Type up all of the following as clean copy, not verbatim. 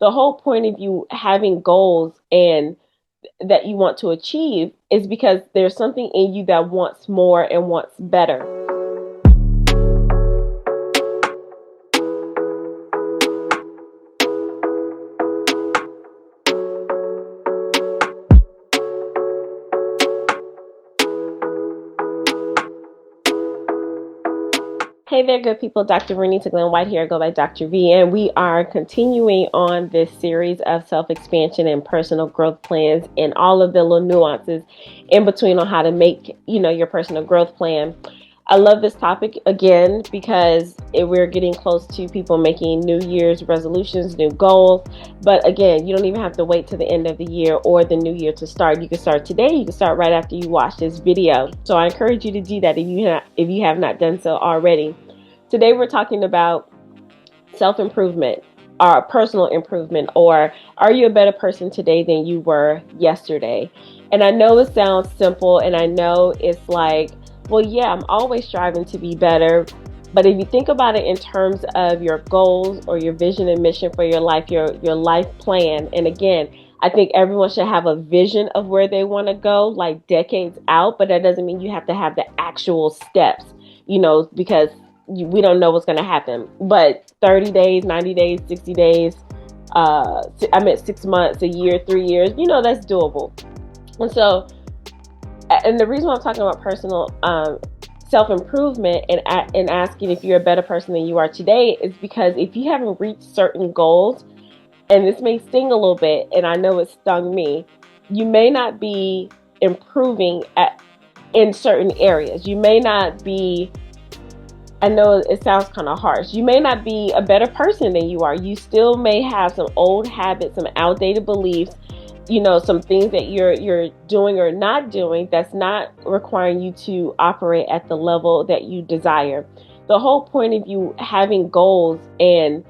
The whole point of you having goals and that you want to achieve is because there's something in you that wants more and wants better. Hey there, good people. Dr. Vernita White here. I go by Dr. V, and we are continuing on this series of self-expansion and personal growth plans and all of the little nuances in between on how to make, your personal growth plan. I love this topic again because we're getting close to people making New Year's resolutions, new goals. But again, you don't even have to wait to the end of the year or the new year to start. You can start today. You can start right after you watch this video. So I encourage you to do that if you have not done so already. Today we're talking about self-improvement or personal improvement, or are you a better person today than you were yesterday? And I know it sounds simple, and I know it's like, well, yeah, I'm always striving to be better. But if you think about it in terms of your goals or your vision and mission for your life, your life plan, and again, I think everyone should have a vision of where they want to go, like decades out, but that doesn't mean you have to have the actual steps, because we don't know what's going to happen. But 30 days, 90 days, 60 days, 6 months, a year, 3 years, that's doable. And the reason why I'm talking about personal self-improvement and asking if you're a better person than you are today is because if you haven't reached certain goals, and this may sting a little bit, and I know it stung me, you may not be improving in certain areas. You may not be, I know it sounds kind of harsh, you may not be a better person than you are. You still may have some old habits, some outdated beliefs, some things that you're doing or not doing that's not requiring you to operate at the level that you desire. The whole point of you having goals and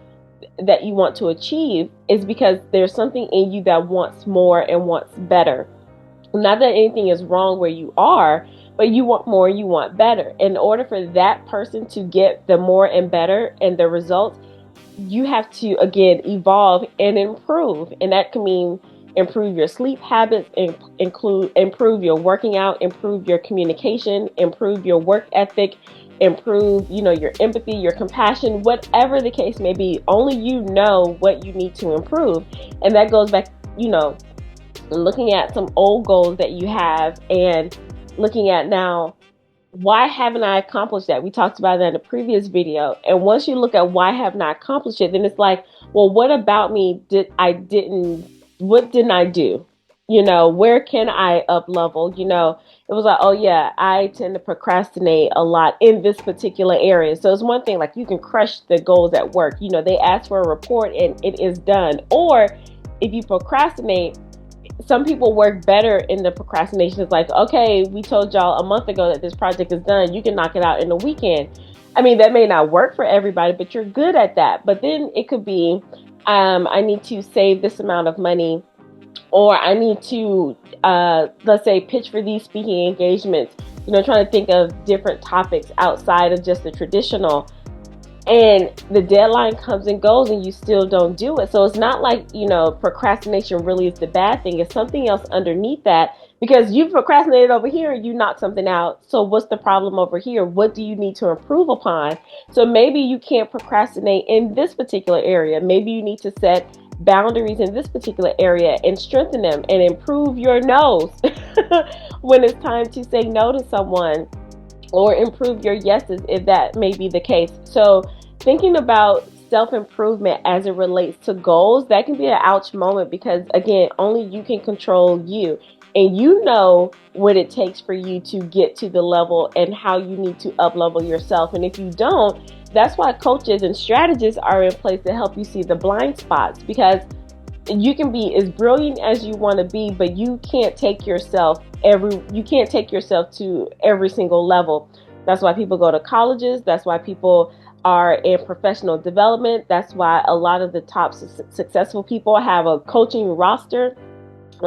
that you want to achieve is because there's something in you that wants more and wants better. Not that anything is wrong where you are, but you want more, you want better. In order for that person to get the more and better and the results, you have to, again, evolve and improve. And that can mean improve your sleep habits, improve your working out, improve your communication, improve your work ethic, improve, your empathy, your compassion, whatever the case may be. Only you know what you need to improve. And that goes back, looking at some old goals that you have and looking at now, why haven't I accomplished that? We talked about that in a previous video. And once you look at why haven't I accomplished it, then it's like, well, what about me what didn't I do? Where can I up level? It was like, oh yeah, I tend to procrastinate a lot in this particular area. So it's one thing, like you can crush the goals at work. They ask for a report and it is done. Or if you procrastinate, some people work better in the procrastination. It's like, okay, we told y'all a month ago that this project is done. You can knock it out in a weekend. I mean, that may not work for everybody, but you're good at that. But then it could be, I need to save this amount of money, or I need to, let's say, pitch for these speaking engagements, trying to think of different topics outside of just the traditional. And the deadline comes and goes and you still don't do it. So it's not like, procrastination really is the bad thing. It's something else underneath that, because you procrastinated over here and you knocked something out. So what's the problem over here? What do you need to improve upon? So maybe you can't procrastinate in this particular area. Maybe you need to set boundaries in this particular area and strengthen them and improve your no's when it's time to say no to someone, or improve your yeses if that may be the case. So thinking about self-improvement as it relates to goals, that can be an ouch moment, because again, only you can control you, and you know what it takes for you to get to the level and how you need to up level yourself. And if you don't, that's why coaches and strategists are in place to help you see the blind spots, because you can be as brilliant as you want to be, but you can't take yourself to every single level. That's why people go to colleges. That's why people are in professional development. That's why a lot of the top successful people have a coaching roster,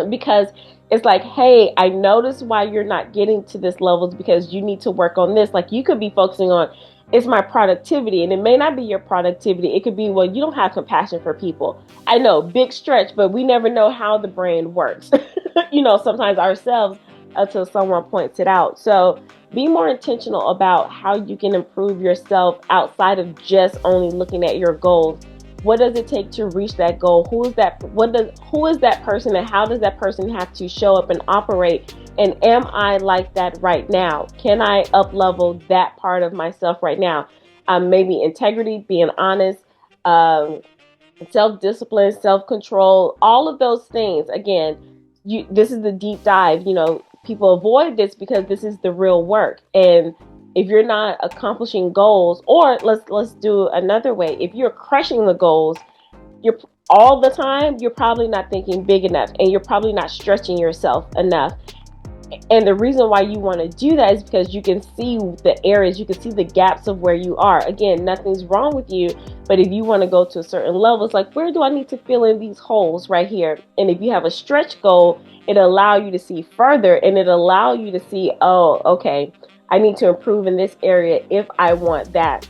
because it's like, hey, I notice why you're not getting to this levels, because you need to work on this. Like, you could be focusing on, It's my productivity. And it may not be your productivity. It could be, well, you don't have compassion for people. I know, big stretch, but we never know how the brain works. Sometimes ourselves until someone points it out. So be more intentional about how you can improve yourself outside of just only looking at your goals. What does it take to reach that goal? Who is that person, and how does that person have to show up and operate? And am I like that right now? Can I up level that part of myself right now? Maybe integrity, being honest, um, self-discipline, self-control, all of those things. Again, this is the deep dive. People avoid this because this is the real work. And if you're not accomplishing goals, or let's do another way, if you're crushing the goals, you're all the time, you're probably not thinking big enough, and you're probably not stretching yourself enough. And the reason why you want to do that is because you can see the areas, you can see the gaps of where you are. Again, nothing's wrong with you, but if you want to go to a certain level, it's like, where do I need to fill in these holes right here? And if you have a stretch goal, it'll allow you to see further, and it'll allow you to see, oh, okay, I need to improve in this area if I want that.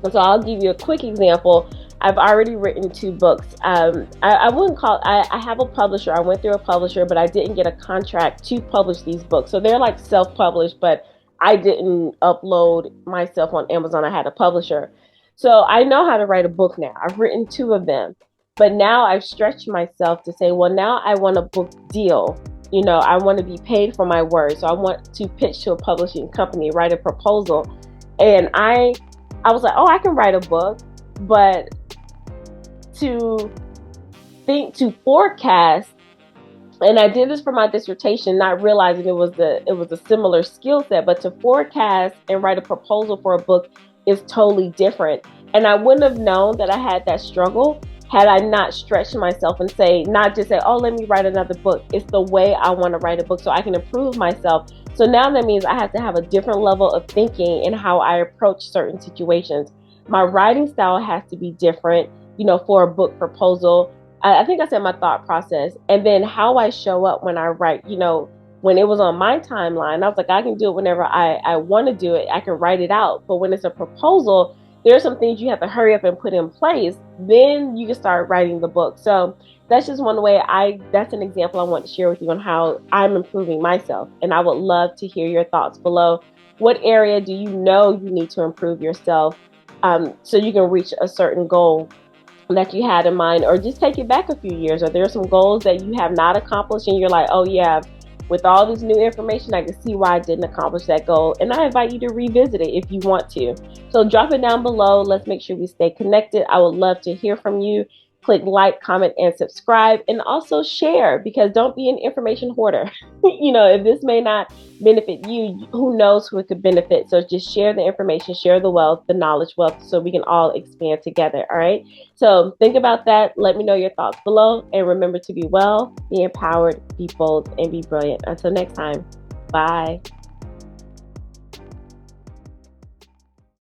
And so I'll give you a quick example. I've already written 2 books. I wouldn't call I have a publisher. I went through a publisher, but I didn't get a contract to publish these books. So they're like self-published, but I didn't upload myself on Amazon. I had a publisher. So I know how to write a book now. I've written 2 of them. But now I've stretched myself to say, well, now I want a book deal. I want to be paid for my words. So I want to pitch to a publishing company, write a proposal. And I was like, oh, I can write a book, but to forecast, and I did this for my dissertation, not realizing it was a similar skill set, but to forecast and write a proposal for a book is totally different. And I wouldn't have known that I had that struggle had I not stretched myself and not just say, oh, let me write another book. It's the way I want to write a book so I can improve myself. So now that means I have to have a different level of thinking in how I approach certain situations. My writing style has to be different, for a book proposal. I think I said my thought process, and then how I show up when I write. When it was on my timeline, I was like, I can do it whenever I want to do it. I can write it out. But when it's a proposal, there's some things you have to hurry up and put in place. Then you can start writing the book. So that's just one way that's an example I want to share with you on how I'm improving myself. And I would love to hear your thoughts below. What area do you know you need to improve yourself so you can reach a certain goal that you had in mind, or just take it back a few years? Or there are some goals that you have not accomplished and you're like, oh yeah, with all this new information, I can see why I didn't accomplish that goal. And I invite you to revisit it if you want to. So drop it down below. Let's make sure we stay connected. I would love to hear from you. Click like, comment, and subscribe, and also share, because don't be an information hoarder. If this may not benefit you, who knows who it could benefit? So just share the information, share the wealth, the knowledge wealth, so we can all expand together. All right. So think about that. Let me know your thoughts below, and remember to be well, be empowered, be bold, and be brilliant. Until next time, bye.